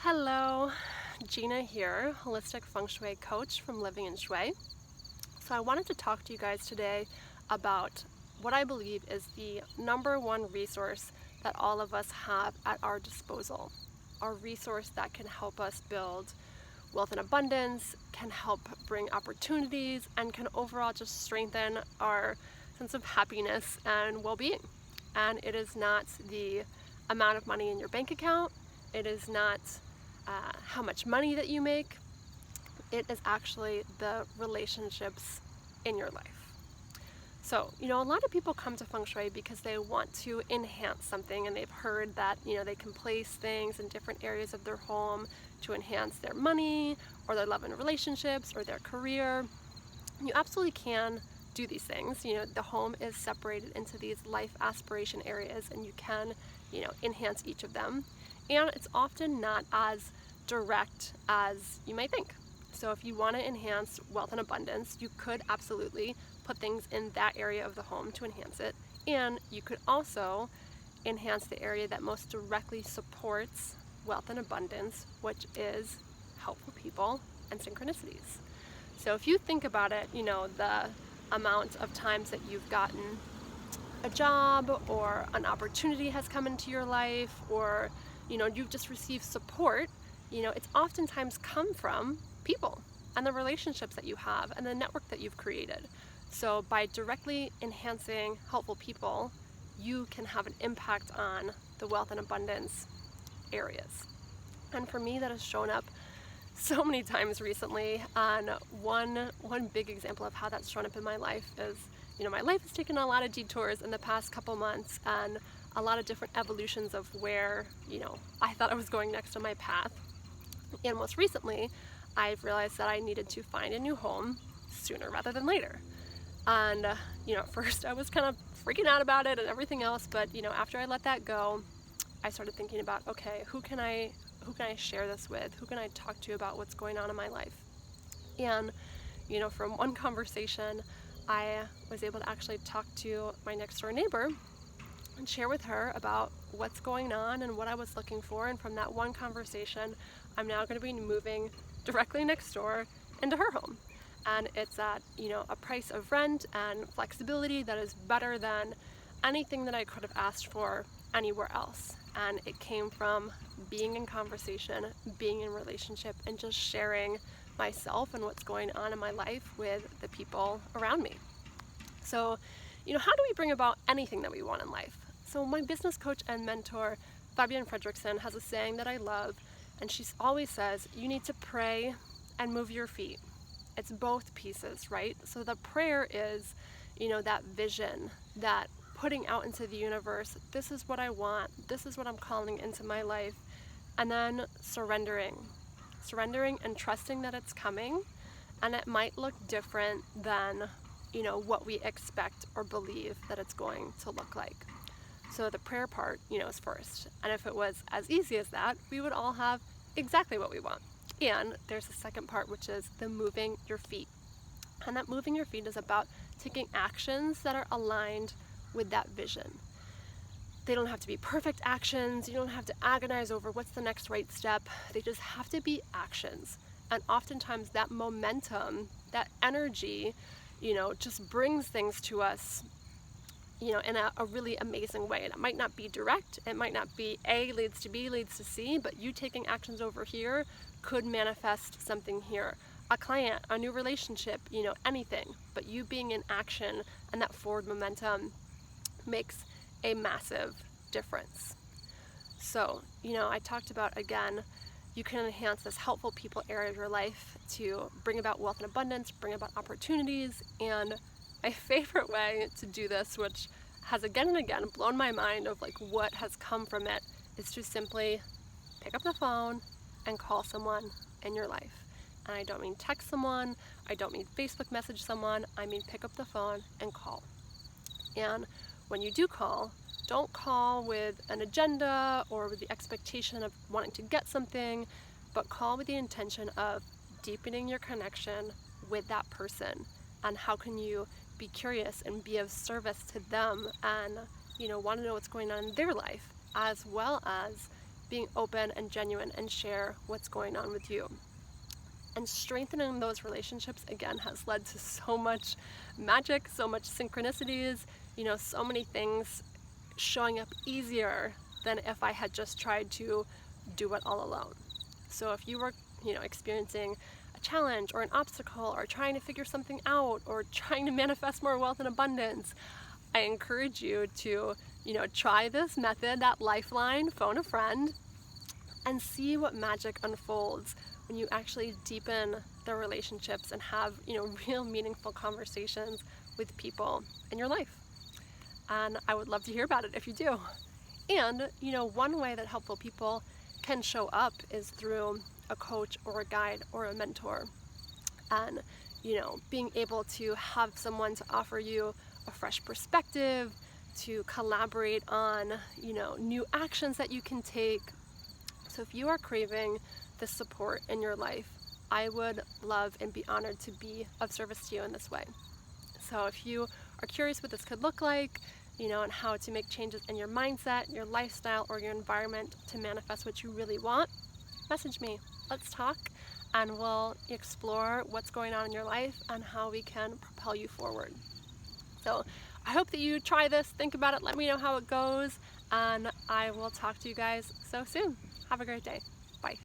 Hello, Gina here, holistic feng shui coach from Living in Shui. So I wanted to talk to you guys today about what I believe is the number one resource that all of us have at our disposal. A resource that can help us build wealth and abundance, can help bring opportunities, and can overall just strengthen our sense of happiness and well-being. And it is not the amount of money in your bank account. It is not how much money that you make. It is actually the relationships in your life. So, a lot of people come to feng shui because they want to enhance something, and they've heard that, they can place things in different areas of their home to enhance their money or their love and relationships or their career. You absolutely can do these things. The home is separated into these life aspiration areas, and you can, enhance each of them. And it's often not as direct as you might think. So if you want to enhance wealth and abundance, you could absolutely put things in that area of the home to enhance it. And you could also enhance the area that most directly supports wealth and abundance, which is helpful people and synchronicities. So if you think about it, the amount of times that you've gotten a job or an opportunity has come into your life, or you've just received support, it's oftentimes come from people and the relationships that you have and the network that you've created. So by directly enhancing helpful people, you can have an impact on the wealth and abundance areas. And for me, that has shown up so many times recently. And one big example of how that's shown up in my life is, my life has taken a lot of detours in the past couple months, and a lot of different evolutions of where, I thought I was going next on my path. And most recently, I've realized that I needed to find a new home sooner rather than later. And, at first I was kind of freaking out about it and everything else, but, after I let that go, I started thinking about, okay, who can I share this with? Who can I talk to about what's going on in my life? And, from one conversation, I was able to actually talk to my next door neighbor and share with her about what's going on and what I was looking for. And from that one conversation, I'm now going to be moving directly next door into her home. And it's at, a price of rent and flexibility that is better than anything that I could have asked for anywhere else. And it came from being in conversation, being in relationship, and just sharing myself and what's going on in my life with the people around me. So, how do we bring about anything that we want in life? So my business coach and mentor, Fabienne Fredrickson, has a saying that I love, and she always says, you need to pray and move your feet. It's both pieces, right? So the prayer is, that vision, that putting out into the universe, this is what I want, this is what I'm calling into my life, and then surrendering and trusting that it's coming, and it might look different than, what we expect or believe that it's going to look like. So the prayer part, is first. And if it was as easy as that, we would all have exactly what we want. And there's a second part, which is the moving your feet. And that moving your feet is about taking actions that are aligned with that vision. They don't have to be perfect actions. You don't have to agonize over what's the next right step. They just have to be actions. And oftentimes that momentum, that energy, just brings things to us, in a really amazing way. And it might not be direct. It might not be A leads to B leads to C, but you taking actions over here could manifest something here. A client, a new relationship, anything. But you being in action and that forward momentum makes a massive difference. So, I talked about, again, you can enhance this helpful people area of your life to bring about wealth and abundance, bring about opportunities. And my favorite way to do this, which has again and again blown my mind of what has come from it, is to simply pick up the phone and call someone in your life. And I don't mean text someone, I don't mean Facebook message someone, I mean pick up the phone and call. And when you do call, don't call with an agenda or with the expectation of wanting to get something, but call with the intention of deepening your connection with that person. And how can you be curious and be of service to them and, want to know what's going on in their life, as well as, being open and genuine and share what's going on with you. And strengthening those relationships, again, has led to so much magic, so much synchronicities, so many things showing up easier than if I had just tried to do it all alone. So if you were, experiencing a challenge or an obstacle or trying to figure something out or trying to manifest more wealth and abundance, I encourage you to, try this method, that lifeline, phone a friend, and see what magic unfolds when you actually deepen the relationships and have, real meaningful conversations with people in your life. And I would love to hear about it if you do. And, one way that helpful people can show up is through a coach or a guide or a mentor. And, being able to have someone to offer you a fresh perspective, to collaborate on, new actions that you can take. So if you are craving this support in your life, I would love and be honored to be of service to you in this way. So if you are curious what this could look like, and how to make changes in your mindset, your lifestyle, or your environment to manifest what you really want, message me. Let's talk, and we'll explore what's going on in your life and how we can propel you forward. So I hope that you try this, think about it, let me know how it goes, and I will talk to you guys so soon. Have a great day.